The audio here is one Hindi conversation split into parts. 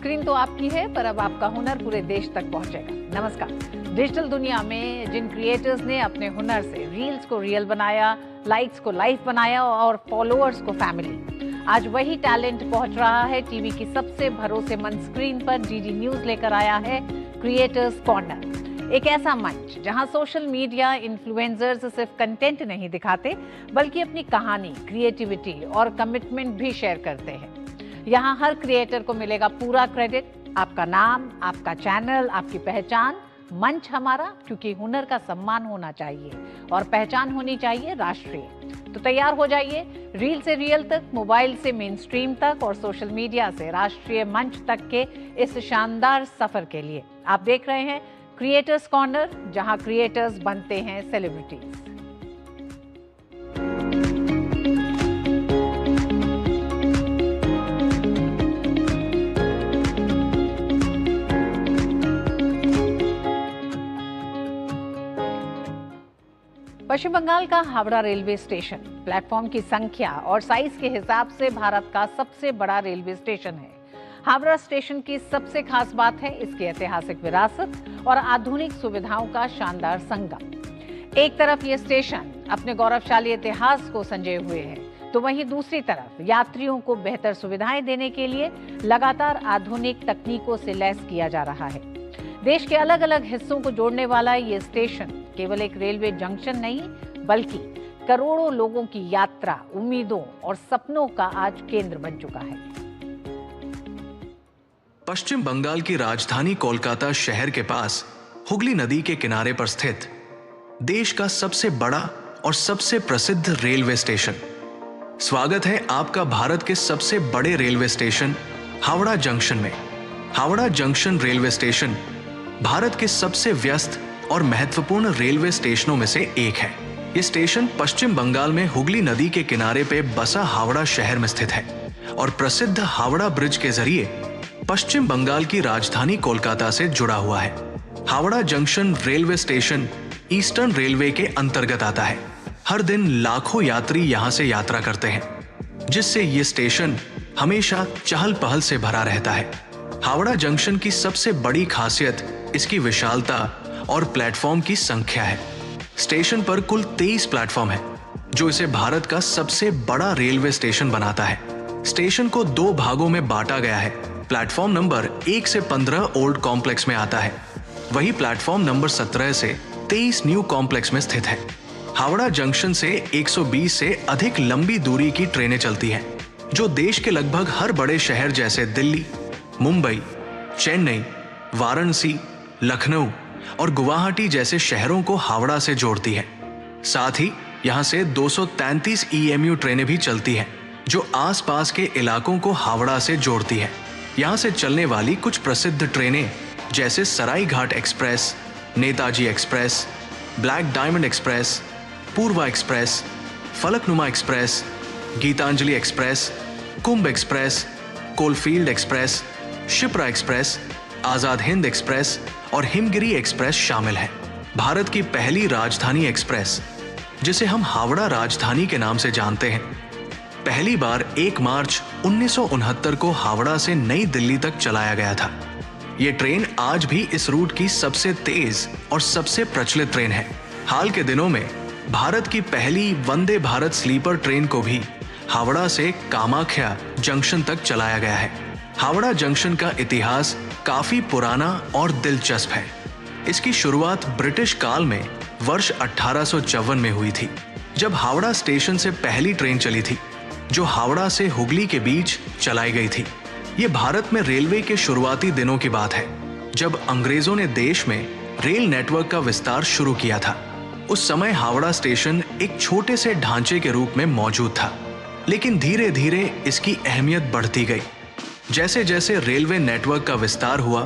स्क्रीन तो आपकी है, पर अब आपका हुनर पूरे देश तक पहुंचेगा। नमस्कार। डिजिटल दुनिया में जिन क्रिएटर्स ने अपने हुनर से रील्स को रियल बनाया, लाइक्स को लाइफ बनाया और फॉलोअर्स को फैमिली, आज वही टैलेंट पहुंच रहा है टीवी की सबसे भरोसेमंद स्क्रीन पर। डीडी न्यूज लेकर आया है क्रिएटर्स कॉर्नर, एक ऐसा मंच जहां सोशल मीडिया इन्फ्लुएंसर्स सिर्फ कंटेंट नहीं दिखाते, बल्कि अपनी कहानी, क्रिएटिविटी और कमिटमेंट भी शेयर करते हैं। यहाँ हर क्रिएटर को मिलेगा पूरा क्रेडिट, आपका नाम, आपका चैनल, आपकी पहचान। मंच हमारा, क्योंकि हुनर का सम्मान होना चाहिए और पहचान होनी चाहिए राष्ट्रीय। तो तैयार हो जाइए, रील से रियल तक, मोबाइल से मेन स्ट्रीम तक और सोशल मीडिया से राष्ट्रीय मंच तक के इस शानदार सफर के लिए। आप देख रहे हैं क्रिएटर्स कॉर्नर, जहां क्रिएटर्स बनते हैं सेलिब्रिटीज। पश्चिम बंगाल का हावड़ा रेलवे स्टेशन प्लेटफॉर्म की संख्या और साइज के हिसाब से भारत का सबसे बड़ा रेलवे स्टेशन है। हावड़ा स्टेशन की सबसे खास बात है इसकी ऐतिहासिक विरासत और आधुनिक सुविधाओं का शानदार संगम। एक तरफ ये स्टेशन अपने गौरवशाली इतिहास को संजोए हुए है, तो वहीं दूसरी तरफ यात्रियों को बेहतर सुविधाएं देने के लिए लगातार आधुनिक तकनीकों से लैस किया जा रहा है। देश के अलग अलग हिस्सों को जोड़ने वाला ये स्टेशन केवल एक रेलवे जंक्शन नहीं, बल्कि करोड़ों लोगों की यात्रा, उम्मीदों और सपनों का आज केंद्र बन चुका है। पश्चिम बंगाल की राजधानी कोलकाता शहर के पास हुगली नदी के किनारे पर स्थित देश का सबसे बड़ा और सबसे प्रसिद्ध रेलवे स्टेशन। स्वागत है आपका भारत के सबसे बड़े रेलवे स्टेशन हावड़ा जंक्शन में। Howrah junction railway station Bharat के सबसे व्यस्त और महत्वपूर्ण रेलवे स्टेशनों में से एक है। ये स्टेशन पश्चिम बंगाल में हुगली नदी के किनारे पे बसा हावड़ा शहर में स्थित है और प्रसिद्ध हावड़ा ब्रिज के जरिए पश्चिम बंगाल की राजधानी कोलकाता से जुड़ा हुआ है। Howrah junction railway station eastern railway के अंतर्गत आता है। हर दिन लाखों यात्री यहाँ से यात्रा करते हैं, जिससे ये स्टेशन हमेशा चहल पहल से भरा रहता है। हावड़ा जंक्शन की सबसे बड़ी खासियत इसकी विशालता और प्लेटफॉर्म की संख्या है। स्टेशन पर कुल 23 प्लेटफॉर्म है, जो इसे भारत का सबसे बड़ा रेलवे स्टेशन बनाता है। स्टेशन को 2 भागों में बांटा गया है। प्लेटफॉर्म नंबर 1 से 15 ओल्ड कॉम्प्लेक्स में आता है, वही प्लेटफॉर्म नंबर 17 से 23 न्यू कॉम्प्लेक्स में स्थित है। हावड़ा जंक्शन से 120 से अधिक लंबी दूरी की ट्रेनें चलती हैं, जो देश के लगभग हर बड़े शहर जैसे दिल्ली, मुंबई, चेन्नई, वाराणसी, लखनऊ और गुवाहाटी जैसे शहरों को हावड़ा से जोड़ती है। साथ ही यहां से 233 EMU ट्रेनें भी चलती हैं, जो आसपास के इलाकों को हावड़ा से जोड़ती है। यहां से चलने वाली कुछ प्रसिद्ध ट्रेनें जैसे Sarai Ghat express, Netaji express, black diamond express, Purva express, Falaknuma express, Gitanjali express, Kumbh express, coalfield express, Shipra express, Azad Hind express और हिमगिरी एक्सप्रेस शामिल है। भारत की पहली राजधानी एक्सप्रेस, जिसे हम हावड़ा राजधानी के नाम से जानते हैं, पहली बार 1 मार्च 1969 को हावड़ा से नई दिल्ली तक चलाया गया था। ये ट्रेन आज भी इस रूट की सबसे तेज और सबसे प्रचलित ट्रेन है। हाल के दिनों में भारत की पहली वंदे भारत स्लीपर ट्रेन को भी हावड़ा से कामाख्या जंक्शन तक चलाया गया है। हावड़ा जंक्शन का इतिहास काफी पुराना और दिलचस्प है। इसकी शुरुआत ब्रिटिश काल में वर्ष 1854 में हुई थी, जब हावड़ा स्टेशन से पहली ट्रेन चली थी, जो हावड़ा से हुगली के बीच चलाई गई थी। ये भारत में रेलवे के शुरुआती दिनों की बात है, जब अंग्रेजों ने देश में रेल नेटवर्क का विस्तार शुरू किया था। उस समय हावड़ा स्टेशन एक छोटे से ढांचे के रूप में मौजूद था, लेकिन धीरे धीरे इसकी अहमियत बढ़ती गई। जैसे जैसे रेलवे नेटवर्क का विस्तार हुआ,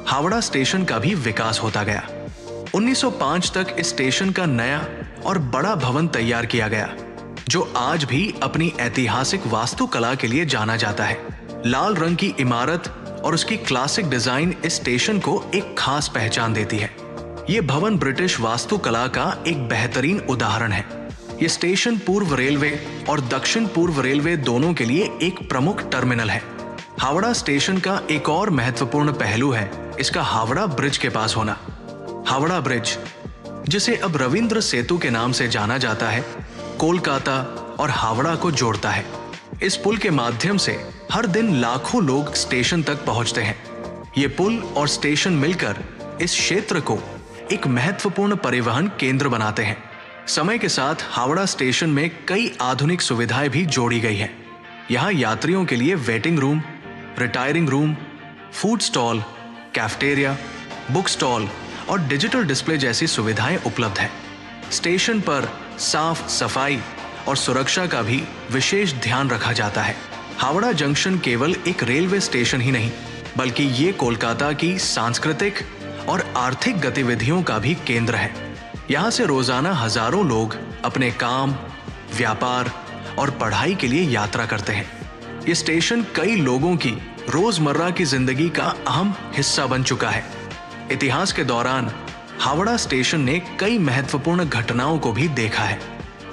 हावड़ा स्टेशन का भी विकास होता गया। 1905 तक इस स्टेशन का नया और बड़ा भवन तैयार किया गया, जो आज भी अपनी ऐतिहासिक वास्तुकला के लिए जाना जाता है। लाल रंग की इमारत और उसकी क्लासिक डिजाइन इस स्टेशन को एक खास पहचान देती है। ये भवन ब्रिटिश वास्तुकला का एक बेहतरीन उदाहरण है। ये स्टेशन पूर्व रेलवे और दक्षिण पूर्व रेलवे दोनों के लिए एक प्रमुख टर्मिनल है। हावड़ा स्टेशन का एक और महत्वपूर्ण पहलू है इसका हावड़ा ब्रिज के पास होना। हावड़ा ब्रिज, जिसे अब रविंद्र सेतु के नाम से जाना जाता है, कोलकाता और हावड़ा को जोड़ता है। इस पुल के माध्यम से हर दिन लाखों लोग स्टेशन तक पहुंचते हैं। ये पुल और स्टेशन मिलकर इस क्षेत्र को एक महत्वपूर्ण परिवहन केंद्र बनाते हैं। समय के साथ हावड़ा स्टेशन में कई आधुनिक सुविधाएं भी जोड़ी गई हैं। यहाँ यात्रियों के लिए waiting room, retiring room, food stall, cafeteria, book stall और डिजिटल डिस्प्ले जैसी सुविधाएं उपलब्ध हैं। स्टेशन पर साफ सफाई और सुरक्षा का भी विशेष ध्यान रखा जाता है। हावड़ा जंक्शन केवल एक रेलवे स्टेशन ही नहीं, बल्कि ये कोलकाता की सांस्कृतिक और आर्थिक गतिविधियों का भी केंद्र है। यहाँ से रोजाना हजारों लोग अपने काम, व्यापार और पढ़ाई के लिए यात्रा करते हैं। ये स्टेशन कई लोगों की रोजमर्रा की जिंदगी का अहम हिस्सा बन चुका है। इतिहास के दौरान हावड़ा स्टेशन ने कई महत्वपूर्ण घटनाओं को भी देखा है।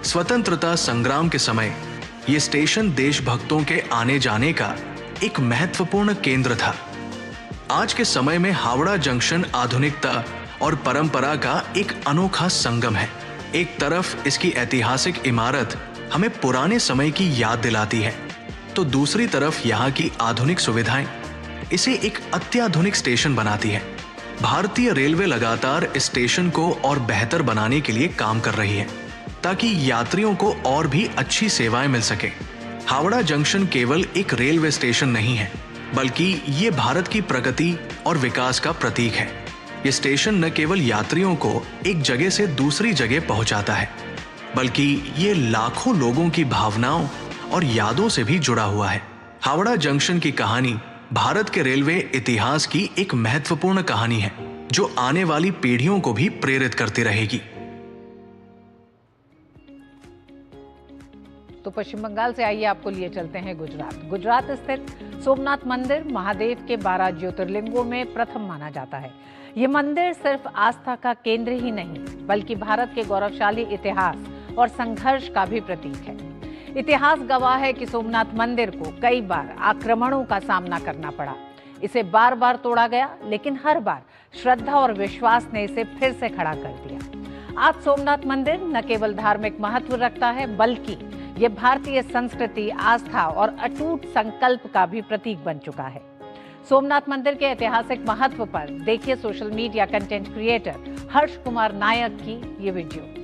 स्वतंत्रता संग्राम के समय ये स्टेशन देशभक्तों के आने जाने का एक महत्वपूर्ण केंद्र था। आज के समय में हावड़ा जंक्शन आधुनिकता और परंपरा का एक अनोखा संगम है। एक तरफ इसकी ऐतिहासिक इमारत हमें पुराने समय की याद दिलाती है, तो दूसरी तरफ यहाँ की आधुनिक सुविधाएं इसे एक अत्याधुनिक स्टेशन बनाती है। भारतीय रेलवे लगातार इस स्टेशन को और बेहतर बनाने के लिए काम कर रही है, ताकि यात्रियों को और भी अच्छी सेवाएं मिल सके। हावड़ा जंक्शन केवल एक रेलवे स्टेशन नहीं है, बल्कि ये भारत की प्रगति और विकास का प्रतीक है। ये स्टेशन न केवल यात्रियों को एक जगह से दूसरी जगह पहुंचाता है, बल्कि ये लाखों लोगों की भावनाओं और यादों से भी जुड़ा हुआ है। हावड़ा जंक्शन की कहानी भारत के रेलवे इतिहास की एक महत्वपूर्ण कहानी है, जो आने वाली पीढ़ियों को भी प्रेरित करती रहेगी। तो पश्चिम बंगाल से आइए आपको लिए चलते हैं गुजरात। गुजरात स्थित सोमनाथ मंदिर महादेव के 12 ज्योतिर्लिंगों में प्रथम माना जाता है। ये मंदिर सिर्फ आस्था का केंद्र ही नहीं, बल्कि भारत के गौरवशाली इतिहास और संघर्ष का भी प्रतीक है। इतिहास गवाह है कि सोमनाथ मंदिर को कई बार आक्रमणों का सामना करना पड़ा। इसे बार बार तोड़ा गया, लेकिन हर बार श्रद्धा और विश्वास ने इसे फिर से खड़ा कर दिया। आज सोमनाथ मंदिर न केवल धार्मिक महत्व रखता है, बल्कि ये भारतीय संस्कृति, आस्था और अटूट संकल्प का भी प्रतीक बन चुका है। सोमनाथ मंदिर के ऐतिहासिक महत्व पर देखिए social media content creator Harsh Kumar Nayak की ये वीडियो।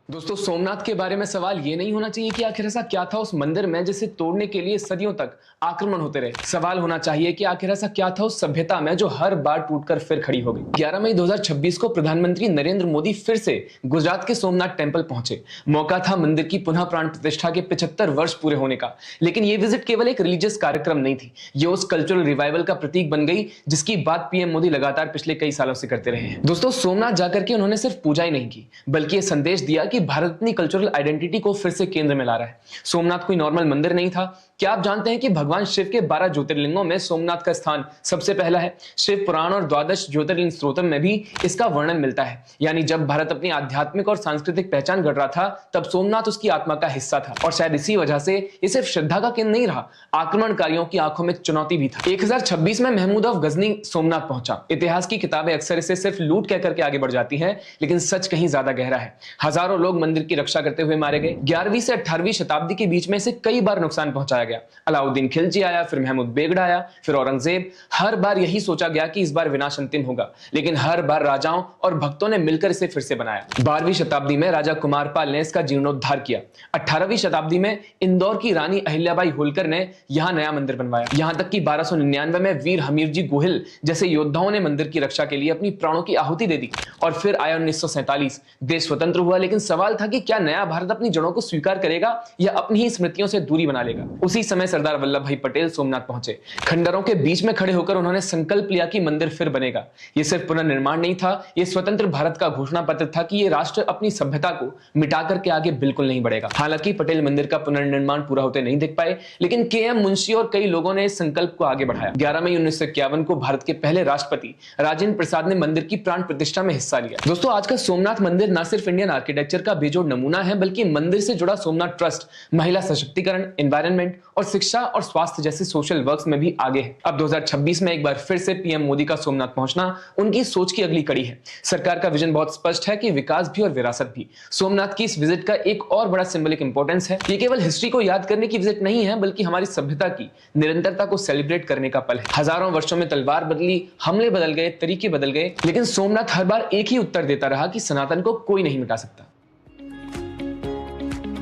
दोस्तों, सोमनाथ के बारे में सवाल ये नहीं होना चाहिए कि आखिर ऐसा क्या था उस मंदिर में जिसे तोड़ने के लिए सदियों तक आक्रमण होते रहे। सवाल होना चाहिए कि आखिर ऐसा क्या था उस सभ्यता में जो हर बार टूटकर फिर खड़ी हो गई। 11 मई 2026 को प्रधानमंत्री नरेंद्र मोदी फिर से गुजरात के सोमनाथ टेम्पल पहुंचे। मौका था मंदिर की पुनः प्राण प्रतिष्ठा के 75 वर्ष पूरे होने का। लेकिन ये विजिट केवल एक रिलीजियस कार्यक्रम नहीं थी, ये उस कल्चरल रिवाइवल का प्रतीक बन गई जिसकी बात पीएम मोदी लगातार पिछले कई सालों से करते रहे हैं। दोस्तों, सोमनाथ जाकर के उन्होंने सिर्फ पूजा ही नहीं की, बल्कि ये संदेश दिया कि भारत अपनी कल्चरल आइडेंटिटी को फिर से केंद्र में ला रहा है। सोमनाथ कोई नॉर्मल मंदिर नहीं था। क्या आप जानते हैं कि भगवान शिव के 12 ज्योतिर्लिंगों में सोमनाथ का स्थान सबसे पहला है। शिव पुराण और द्वादश ज्योतिर्लिंग स्त्रोतम में भी इसका वर्णन मिलता है। यानी जब भारत अपनी आध्यात्मिक और सांस्कृतिक पहचान गढ़ रहा था, तब सोमनाथ उसकी आत्मा का हिस्सा था। और शायद इसी वजह से ये सिर्फ श्रद्धा का केंद्र नहीं रहा, आक्रमणकारियों की आंखों में चुनौती भी था। 1026 में महमूद ऑफ गजनी सोमनाथ पहुंचा। इतिहास की किताबें अक्सर इसे सिर्फ लूट कहकर के आगे बढ़ जाती हैं, लेकिन सच कहीं ज्यादा गहरा है। हजारों लोग मंदिर की रक्षा करते हुए मारे गए। 11वीं से 18वीं शताब्दी के बीच में इसे कई बार नुकसान पहुंचाया गया। अलाउद्दीन खिलजी आया, फिर महमूद बेगड़ा आया, फिर औरंगजेब। हर बार यही सोचा गया कि इस बार विनाश अंतिम होगा, लेकिन हर बार राजाओं और भक्तों ने मिलकर इसे फिर से बनाया। 12वीं शताब्दी में राजा कुमारपाल ने इसका जीर्णोद्धार किया। 18वीं शताब्दी में इंदौर की रानी अहिल्याबाई होलकर ने यहां नया मंदिर बनवाया। यहां तक कि 1299 में वीर हमीरजी गोहिल जैसे योद्धाओं ने मंदिर की रक्षा के लिए अपनी प्राणों की आहुति दे दी। और फिर आया 1947, देश स्वतंत्र हुआ, लेकिन सवाल था कि क्या नया भारत अपनी जड़ों को स्वीकार करेगा या अपनी ही स्मृतियों से दूरी बना लेगा। उसी समय सरदार वल्लभ भाई पटेल सोमनाथ पहुंचे। खंडरों के बीच में खड़े होकर उन्होंने संकल्प लिया कि मंदिर फिर बनेगा। यह सिर्फ पुनर्निर्माण नहीं था, यह स्वतंत्र भारत का घोषणा पत्र था कि यह राष्ट्र अपनी सभ्यता को मिटा करके आगे बिल्कुल नहीं बढ़ेगा। हालांकि पटेल मंदिर का पुनर्निर्माण पूरा होते नहीं देख पाए, लेकिन के.एम. मुंशी और कई लोगों ने इस संकल्प को आगे बढ़ाया। 11 मई 1951 को भारत के पहले राष्ट्रपति राजेंद्र प्रसाद ने मंदिर की प्राण प्रतिष्ठा में हिस्सा लिया। दोस्तों, आज का सोमनाथ मंदिर न सिर्फ इंडियन आर्किटेक्चर का बेजोड़ नमूना है, बल्कि मंदिर से जुड़ा सोमनाथ ट्रस्ट महिला सशक्तिकरण, एनवायरनमेंट और शिक्षा और स्वास्थ्य जैसे सोशल वर्क्स में भी आगे है। अब 2026 में एक बार फिर से पीएम मोदी का सोमनाथ पहुंचना उनकी सोच की अगली कड़ी है। सरकार का विजन बहुत स्पष्ट है कि विकास भी और विरासत भी। सोमनाथ की इस विजिट का एक और बड़ा सिंबलिक इंपॉर्टेंस है। ये केवल हिस्ट्री को याद करने की विजिट नहीं है, बल्कि हमारी सभ्यता की निरंतरता को सेलिब्रेट करने का पल है। हजारों वर्षों में तलवार बदली, हमले बदल गए, तरीके बदल गए, लेकिन सोमनाथ हर बार एक ही उत्तर देता रहा कि सनातन को कोई नहीं मिटा सकता।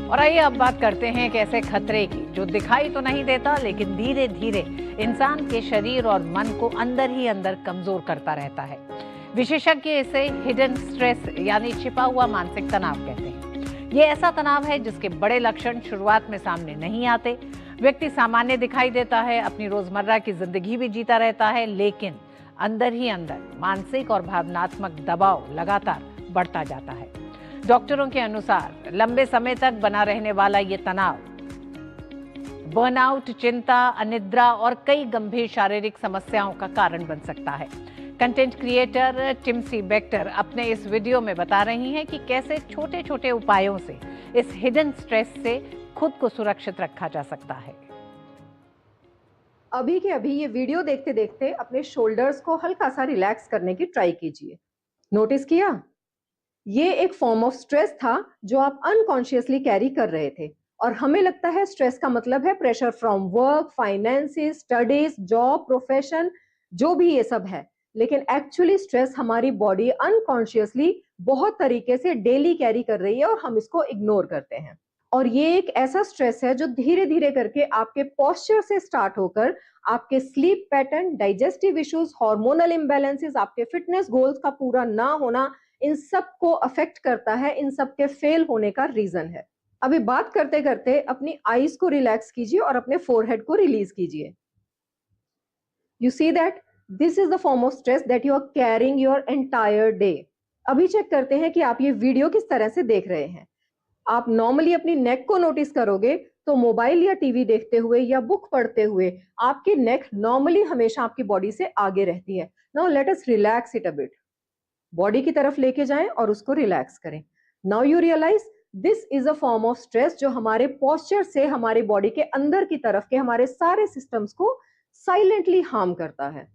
और आइए अब बात करते हैं एक ऐसे खतरे की जो दिखाई तो नहीं देता, लेकिन धीरे धीरे इंसान के शरीर और मन को अंदर ही अंदर कमजोर करता रहता है। विशेषज्ञ इसे हिडन स्ट्रेस यानी छिपा हुआ मानसिक तनाव कहते हैं। ये ऐसा तनाव है जिसके बड़े लक्षण शुरुआत में सामने नहीं आते। व्यक्ति सामान्य दिखाई देता है, अपनी रोजमर्रा की जिंदगी भी जीता रहता है, लेकिन अंदर ही अंदर मानसिक और भावनात्मक दबाव लगातार बढ़ता जाता है। डॉक्टरों के अनुसार लंबे समय तक बना रहने वाला ये तनाव बर्नआउट, चिंता, अनिद्रा और कई गंभीर शारीरिक समस्याओं का कारण बन सकता है। कंटेंट क्रिएटर टिम्सी बेक्टर अपने इस वीडियो में बता रही हैं कि कैसे छोटे छोटे उपायों से इस हिडन स्ट्रेस से खुद को सुरक्षित रखा जा सकता है। अभी के अभी ये वीडियो देखते देखते अपने शोल्डर्स को हल्का सा रिलैक्स करने की ट्राई कीजिए। नोटिस किया? ये एक फॉर्म ऑफ स्ट्रेस था जो आप अनकॉन्शियसली कैरी कर रहे थे, और हमें लगता है स्ट्रेस का मतलब है pressure from work, finances, studies, job, profession, जो भी ये सब है। लेकिन एक्चुअली स्ट्रेस हमारी बॉडी अनकॉन्शियसली बहुत तरीके से डेली कैरी कर रही है और हम इसको इग्नोर करते हैं। और ये एक ऐसा स्ट्रेस है जो धीरे धीरे करके आपके पोस्चर से स्टार्ट होकर आपके sleep pattern, digestive issues, hormonal imbalances, आपके फिटनेस गोल्स का पूरा ना होना, इन सब को अफेक्ट करता है, इन सब के फेल होने का रीजन है। अभी बात करते करते अपनी आईज को रिलैक्स कीजिए और अपने फोरहेड को रिलीज कीजिए। You see that this is the form of stress that you are carrying your entire day. अभी चेक करते हैं कि आप ये वीडियो किस तरह से देख रहे हैं। आप नॉर्मली अपनी नेक को नोटिस करोगे तो मोबाइल या टीवी देखते हुए या बुक पढ़ते हुए आपकी नेक नॉर्मली हमेशा आपकी बॉडी से आगे रहती है। Now let us relax it a bit. Body की तरफ लेके जाएं और उसको रिलैक्स करें। Now you realize this is a form of stress जो हमारे पोस्चर से हमारी बॉडी के अंदर की तरफ के हमारे सारे सिस्टम्स को साइलेंटली हार्म करता है।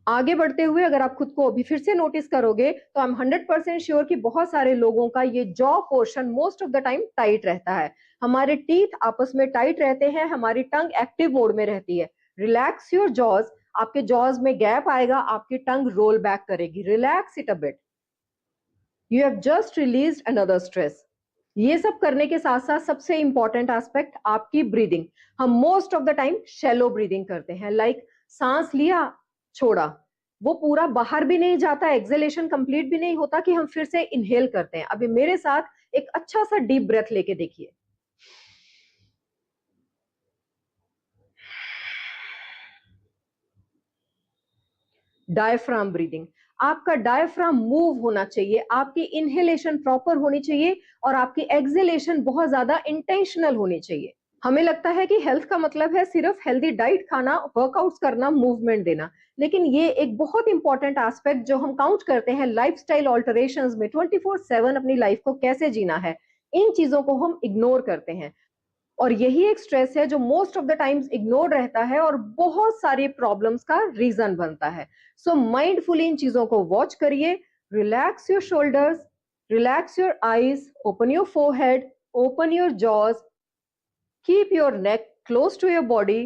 आगे बढ़ते हुए अगर आप खुद को अभी फिर से नोटिस करोगे तो आई एम 100% श्योर कि बहुत सारे लोगों का ये jaw portion most of the time tight रहता है। हमारे टीथ आपस में टाइट रहते हैं, हमारी टंग एक्टिव मोड में रहती है। Relax your jaws. आपके जॉज में गैप आएगा, आपकी टंग रोल बैक करेगी। Relax it a bit. You have just released another stress. ये सब करने के साथ साथ सबसे इंपॉर्टेंट एस्पेक्ट आपकी ब्रीदिंग। हम most of the time shallow breathing करते हैं, लाइक सांस लिया छोड़ा, वो पूरा बाहर भी नहीं जाता, एक्सहेलेशन कंप्लीट भी नहीं होता कि हम फिर से इनहेल करते हैं। अभी मेरे साथ एक अच्छा सा डीप ब्रेथ लेके देखिए। Diaphragm breathing. आपका डायफ्राम मूव होना चाहिए, आपकी इनहेलेशन प्रॉपर होनी चाहिए और आपकी एक्सहेलेशन बहुत ज्यादा इंटेंशनल होनी चाहिए। हमें लगता है कि हेल्थ का मतलब है सिर्फ हेल्दी डाइट खाना, वर्कआउट्स करना, मूवमेंट देना, लेकिन ये एक बहुत इंपॉर्टेंट एस्पेक्ट जो हम काउंट करते हैं लाइफस्टाइल ऑल्टरेशंस में 24/7 अपनी लाइफ को कैसे जीना है, इन चीजों को हम इग्नोर करते हैं। और यही एक स्ट्रेस है जो most of the times ignore रहता है और बहुत सारी प्रॉब्लम्स का रीजन बनता है। सो माइंडफुली इन चीजों को वॉच करिए। Relax your shoulders, relax your eyes, open your forehead, open your jaws, keep your neck close to your body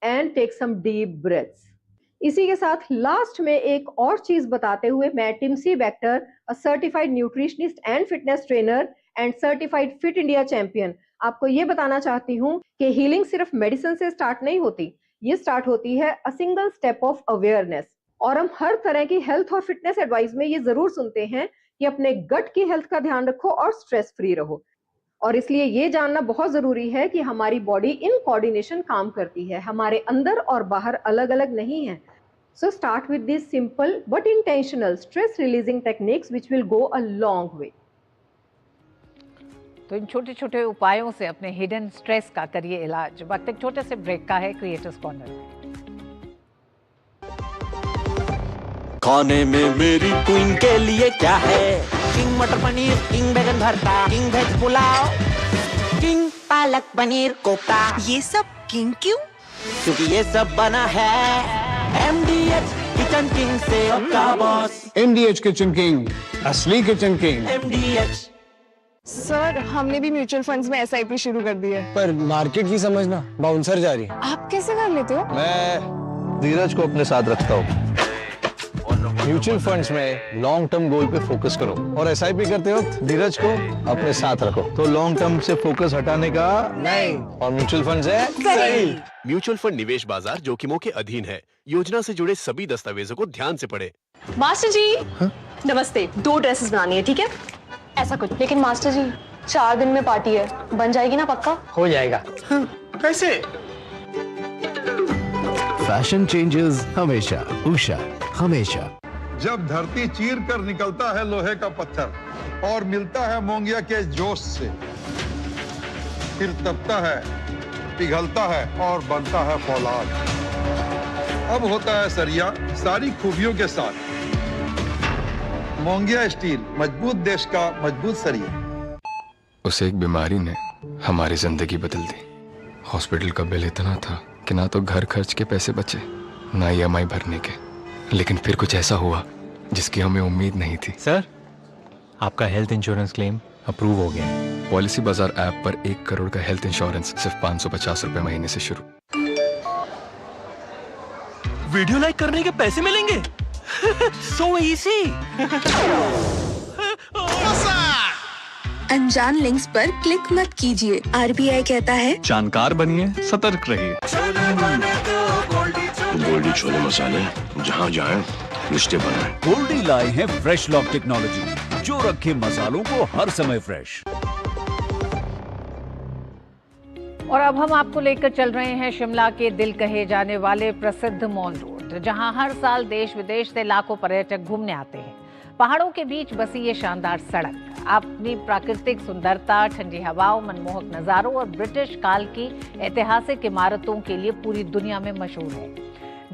and take some deep breaths. इसी के साथ लास्ट में एक और चीज बताते हुए मैं Timsy Bector, a certified nutritionist and fitness trainer and certified fit India champion, आपको ये बताना चाहती हूँ कि हीलिंग सिर्फ मेडिसिन से स्टार्ट नहीं होती, ये स्टार्ट होती है a single step of awareness. और हम हर तरह की हेल्थ और फिटनेस एडवाइस में ये जरूर सुनते हैं कि अपने गट की हेल्थ का ध्यान रखो और स्ट्रेस फ्री रहो। और इसलिए ये जानना बहुत जरूरी है कि हमारी बॉडी इन कोऑर्डिनेशन काम करती है, हमारे अंदर और बाहर अलग अलग नहीं है। So start with this simple but intentional stress releasing techniques which will go a long way. तो इन छोटे छोटे उपायों से अपने हिडन स्ट्रेस का करिए इलाज। वक्त एक छोटे से ब्रेक का है क्रिएटर्स कॉर्नर में। खाने में मेरी क्वीन के लिए क्या है? किंग मटर पनीर, किंग बैगन भरता, king veg pulao, king palak paneer kofta. ये सब किंग क्यों? क्योंकि ये सब बना है MDH किचन किंग से का बॉस। MDH किचन किंग, असली किचन किंग। MDH। सर हमने भी म्यूचुअल फंड्स में SIP शुरू कर दी है। पर मार्केट की समझना बाउंसर जा रही। आप कैसे कर लेते हो? मैं धीरज को अपने साथ रखता हूँ। म्यूचुअल फंड्स में लॉन्ग टर्म गोल पे फोकस करो और SIP करते वक्त धीरज को अपने साथ रखो, तो लॉन्ग टर्म से फोकस हटाने का नहीं। और म्यूचुअल फंड है सही। म्यूचुअल फंड निवेश बाजार जोखिमों के अधीन है। योजना से जुड़े सभी दस्तावेजों को ध्यान से पढ़ें। मास्टर जी नमस्ते, 2 ड्रेसेस बनानी है, ठीक है? ऐसा कुछ। लेकिन मास्टर जी 4 दिन में पार्टी है, बन जाएगी ना पक्का? हो जाएगा। कैसे? फैशन चेंजेस हमेशा, उषा हमेशा। जब धरती चीर कर निकलता है लोहे का पत्थर और मिलता है मोंगिया के जोश से, फिर तपता है, पिघलता है और बनता है फौलाद। अब होता है सरिया सारी खूबियों के साथ। मोंगिया स्टील, मजबूत देश का मजबूत सरिया। उस एक बीमारी ने हमारी जिंदगी बदल दी। हॉस्पिटल का बिल इतना था कि ना तो घर खर्च के पैसे बचे, ना EMI भरने के। लेकिन फिर कुछ ऐसा हुआ जिसकी हमें उम्मीद नहीं थी। सर, आपका हेल्थ इंश्योरेंस क्लेम अप्रूव हो गया है। पॉलिसी बाजार ऐप पर 1 करोड़ का हेल्थ इंश्योरेंस सिर्फ 550 रुपए महीने से शुरू। वीडियो लाइक करने के पैसे मिलेंगे। So easy। अनजान लिंक्स पर क्लिक मत कीजिए। RBI कहता है जानकार बनिए, सतर्क रहिए। गोल्डी छोले मसाले, जहाँ जाए रिश्ते बनाए। गोल्डी लाए हैं फ्रेश लॉक टेक्नोलॉजी, जो रखे मसालों को हर समय फ्रेश। और अब हम आपको लेकर चल रहे हैं शिमला के दिल कहे जाने वाले प्रसिद्ध मॉल रोड, जहां हर साल देश विदेश से लाखों पर्यटक घूमने आते हैं। पहाड़ों के बीच बसी ये शानदार सड़क अपनी प्राकृतिक सुंदरता, ठंडी हवाओं, मनमोहक नज़ारों और ब्रिटिश काल की ऐतिहासिक इमारतों के लिए पूरी दुनिया में मशहूर है।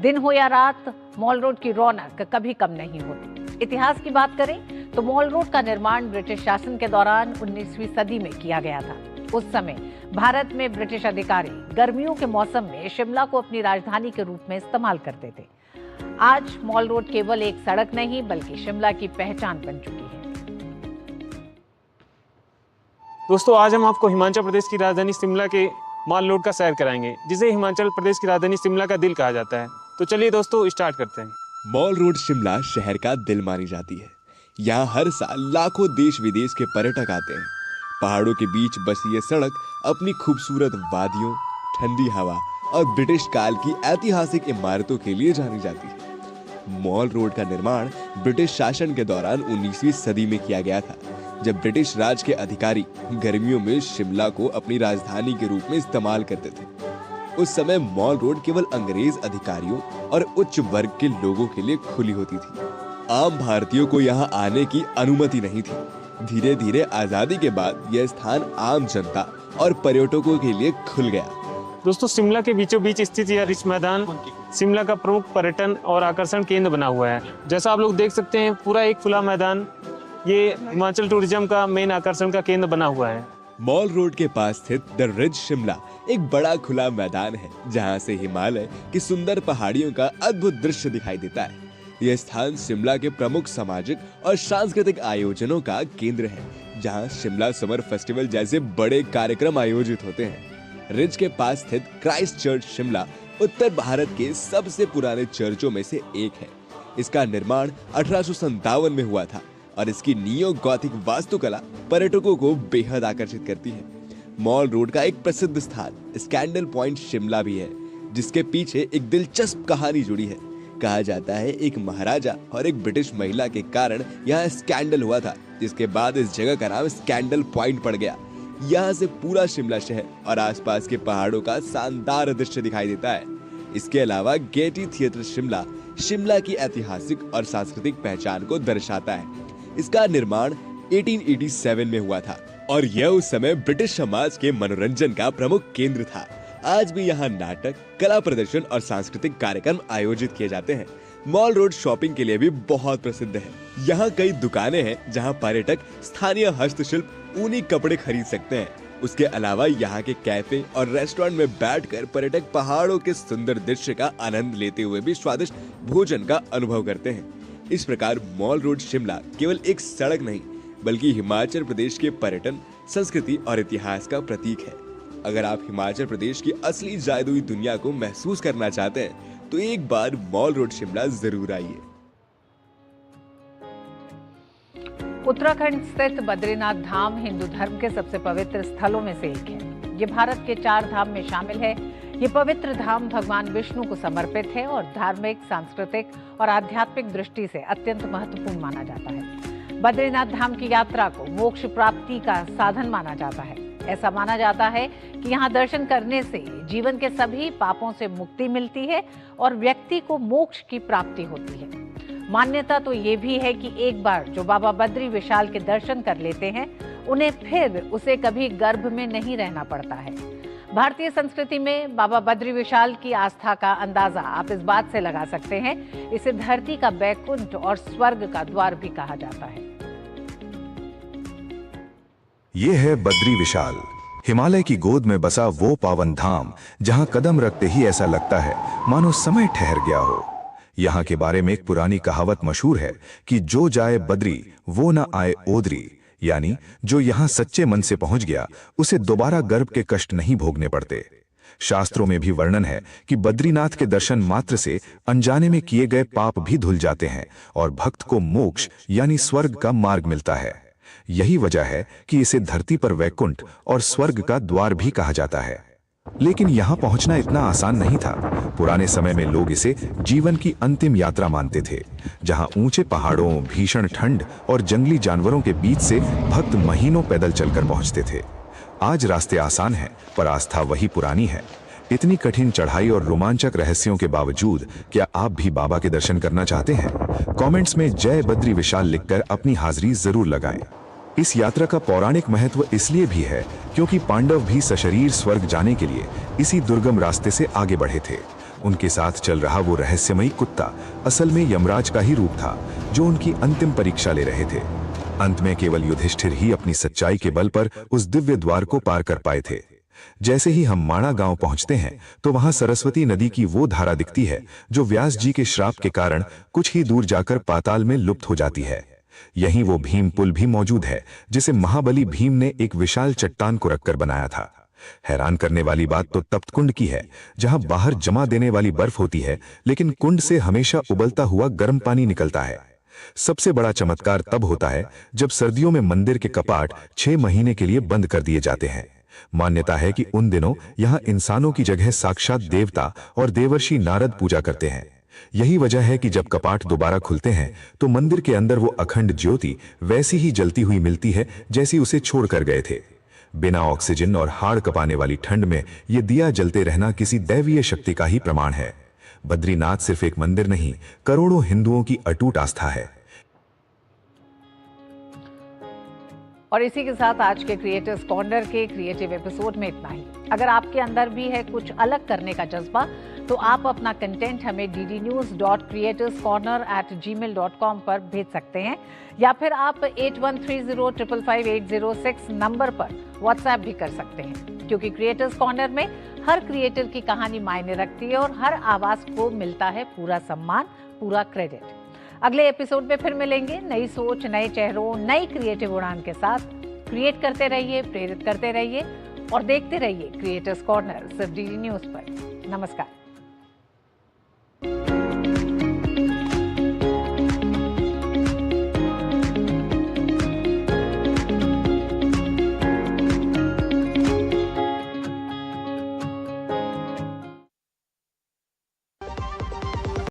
दिन हो या रात, मॉल रोड की रौनक कभी कम नहीं होती। इतिहास की बात करें तो मॉल रोड का निर्माण ब्रिटिश शासन के दौरान 19वीं सदी में किया गया था। उस समय भारत में ब्रिटिश अधिकारी गर्मियों के मौसम में शिमला को अपनी राजधानी के रूप में इस्तेमाल करते थे। आज मॉल रोड केवल एक सड़क नहीं बल्कि शिमला की पहचान बन चुकी है। दोस्तों, आज हम आपको हिमाचल प्रदेश की राजधानी शिमला के मॉल रोड का सैर कराएंगे, जिसे हिमाचल प्रदेश की राजधानी शिमला का दिल कहा जाता है। तो चलिए दोस्तों, स्टार्ट करते हैं। मॉल रोड शिमला शहर का दिल मानी जाती है। यहाँ हर साल लाखों देश विदेश के पर्यटक आते हैं। पहाड़ों के बीच बसी ये सड़क अपनी खूबसूरत वादियों, ठंडी हवा और ब्रिटिश काल की ऐतिहासिक इमारतों के लिए जानी जाती है। मॉल रोड का निर्माण ब्रिटिश शासन के दौरान 19वीं सदी में किया गया था, जब ब्रिटिश राज के अधिकारी गर्मियों में शिमला को अपनी राजधानी के रूप में इस्तेमाल करते थे। उस समय मॉल रोड केवल अंग्रेज अधिकारियों और उच्च वर्ग के लोगों के लिए खुली होती थी। आम भारतीयों को यहाँ आने की अनुमति नहीं थी। धीरे धीरे आजादी के बाद यह स्थान आम जनता और पर्यटकों के लिए खुल गया। दोस्तों, शिमला के बीचों बीच स्थित यह रिच मैदान शिमला का प्रमुख पर्यटन और आकर्षण केंद्र बना हुआ है। जैसा आप लोग देख सकते हैं, पूरा एक खुला मैदान ये हिमाचल टूरिज्म का मेन आकर्षण का केंद्र बना हुआ है। मॉल रोड के पास स्थित द रिज शिमला एक बड़ा खुला मैदान है, जहां से हिमालय की सुंदर पहाड़ियों का अद्भुत दृश्य दिखाई देता है। यह स्थान शिमला के प्रमुख सामाजिक और सांस्कृतिक आयोजनों का केंद्र है, जहां शिमला समर फेस्टिवल जैसे बड़े कार्यक्रम आयोजित होते हैं। रिज के पास स्थित क्राइस्ट चर्च शिमला उत्तर भारत के सबसे पुराने चर्चों में से एक है। इसका निर्माण 1857 में हुआ था और इसकी नियो गॉथिक वास्तुकला पर्यटकों को बेहद आकर्षित करती है। मॉल रोड का एक प्रसिद्ध स्थान स्कैंडल पॉइंट शिमला भी है, जिसके पीछे एक दिलचस्प कहानी जुड़ी है। कहा जाता है एक महाराजा और एक ब्रिटिश महिला के कारण यहाँ स्कैंडल हुआ था, जिसके बाद इस जगह का नाम स्कैंडल पॉइंट पड़ गया। यहाँ से पूरा शिमला शहर और आसपास के पहाड़ों का शानदार दृश्य दिखाई देता है। इसके अलावा गेटी थिएटर शिमला शिमला की ऐतिहासिक और सांस्कृतिक पहचान को दर्शाता है। इसका निर्माण 1887 में हुआ था और यह उस समय ब्रिटिश समाज के मनोरंजन का प्रमुख केंद्र था। आज भी यहाँ नाटक, कला प्रदर्शन और सांस्कृतिक कार्यक्रम आयोजित किए जाते हैं। मॉल रोड शॉपिंग के लिए भी बहुत प्रसिद्ध है। यहाँ कई दुकानें हैं जहाँ पर्यटक स्थानीय हस्तशिल्प ऊनी कपड़े खरीद सकते हैं। उसके अलावा यहाँ के कैफे और रेस्टोरेंट में बैठकर पर्यटक पहाड़ों के सुंदर दृश्य का आनंद लेते हुए भी स्वादिष्ट भोजन का अनुभव करते हैं। इस प्रकार मॉल रोड शिमला केवल एक सड़क नहीं बल्कि हिमाचल प्रदेश के पर्यटन, संस्कृति और इतिहास का प्रतीक है। अगर आप हिमाचल प्रदेश की असली जादुई दुनिया को महसूस करना चाहते हैं तो एक बार मॉल रोड शिमला जरूर आइए। उत्तराखंड स्थित बद्रीनाथ धाम हिंदू धर्म के सबसे पवित्र स्थलों में से एक है। ये भारत के 4 धाम में शामिल है। ये पवित्र धाम भगवान विष्णु को समर्पित है और धार्मिक, सांस्कृतिक और आध्यात्मिक दृष्टि से अत्यंत महत्वपूर्ण माना जाता है। बद्रीनाथ धाम की यात्रा को मोक्ष प्राप्ति का साधन माना जाता है। ऐसा माना जाता है कि यहाँ दर्शन करने से जीवन के सभी पापों से मुक्ति मिलती है और व्यक्ति को मोक्ष की प्राप्ति होती है। मान्यता तो ये भी है कि एक बार जो बाबा बद्री विशाल के दर्शन कर लेते हैं उन्हें फिर उसे कभी गर्भ में नहीं रहना पड़ता है। भारतीय संस्कृति में बाबा बद्री विशाल की आस्था का अंदाजा आप इस बात से लगा सकते हैं। इसे धरती का बैकुंठ और स्वर्ग का द्वार भी कहा जाता है। ये है बद्री विशाल, हिमालय की गोद में बसा वो पावन धाम जहां कदम रखते ही ऐसा लगता है मानो समय ठहर गया हो। यहाँ के बारे में एक पुरानी कहावत मशहूर है कि जो जाए बद्री वो न आए ओदरी, यानी जो यहाँ सच्चे मन से पहुंच गया उसे दोबारा गर्भ के कष्ट नहीं भोगने पड़ते। शास्त्रों में भी वर्णन है कि बद्रीनाथ के दर्शन मात्र से अनजाने में किए गए पाप भी धुल जाते हैं और भक्त को मोक्ष यानी स्वर्ग का मार्ग मिलता है। यही वजह है कि इसे धरती पर वैकुंठ और स्वर्ग का द्वार भी कहा जाता है। लेकिन यहाँ पहुंचना इतना आसान नहीं था। पुराने समय में लोग इसे जीवन की अंतिम यात्रा मानते थे, जहां ऊंचे पहाड़ों, भीषण ठंड और जंगली जानवरों के बीच से भक्त महीनों पैदल चलकर पहुंचते थे। आज रास्ते आसान हैं, पर आस्था वही पुरानी है। इतनी कठिन चढ़ाई और रोमांचक रहस्यों के बावजूद क्या आप भी बाबा के दर्शन करना चाहते हैं? कमेंट्स में जय बद्री विशाल लिखकर अपनी हाजिरी जरूर लगाएं। इस यात्रा का पौराणिक महत्व इसलिए भी है क्योंकि पांडव भी सशरीर स्वर्ग जाने के लिए इसी दुर्गम रास्ते से आगे बढ़े थे। उनके साथ चल रहा वो रहस्यमयी कुत्ता असल में यमराज का ही रूप था, जो उनकी अंतिम परीक्षा ले रहे थे। अंत में केवल युधिष्ठिर ही अपनी सच्चाई के बल पर उस दिव्य द्वार को पार कर पाए थे। जैसे ही हम माणा गांव पहुंचते हैं तो वहां सरस्वती नदी की वो धारा दिखती है जो व्यास जी के श्राप के कारण कुछ ही दूर जाकर पाताल में लुप्त हो जाती है। यहीं वो भीम पुल भी मौजूद है, जिसे महाबली भीम ने एक विशाल चट्टान को रखकर बनाया था। हैरान करने वाली बात तो तप्त कुंड की है, जहां बाहर जमा देने वाली बर्फ होती है लेकिन कुंड से हमेशा उबलता हुआ गर्म पानी निकलता है। सबसे बड़ा चमत्कार तब होता है जब सर्दियों में मंदिर के कपाट 6 महीने के लिए बंद कर दिए जाते हैं। मान्यता है कि उन दिनों यहाँ इंसानों की जगह साक्षात देवता और देवर्षि नारद पूजा करते हैं। यही वजह है कि जब कपाट दोबारा खुलते हैं तो मंदिर के अंदर वो अखंड ज्योति वैसी ही जलती हुई मिलती है जैसी उसे छोड़ कर गए थे। बिना ऑक्सीजन और हाड़ कपाने वाली ठंड में ये दिया जलते रहना किसी दैवीय शक्ति का ही प्रमाण है। बद्रीनाथ सिर्फ एक मंदिर नहीं, करोड़ों हिंदुओं की अटूट आस्था है। और इसी के साथ आज के क्रिएटर्स कॉर्नर के क्रिएटिव एपिसोड में इतना ही। अगर आपके अंदर भी है कुछ अलग करने का जज्बा तो आप अपना कंटेंट हमें ddnews.creatorscorner@gmail.com पर भेज सकते हैं, या फिर आप 8130555806 नंबर पर व्हाट्सएप भी कर सकते हैं, क्योंकि क्रिएटर्स कॉर्नर में हर क्रिएटर की कहानी मायने रखती है और हर आवाज को मिलता है पूरा सम्मान, पूरा क्रेडिट। अगले एपिसोड में फिर मिलेंगे नई सोच, नए चेहरों, नई क्रिएटिव उड़ान के साथ। क्रिएट करते रहिए, प्रेरित करते रहिए और देखते रहिए क्रिएटर्स कॉर्नर सिर्फ डीडी न्यूज पर। नमस्कार।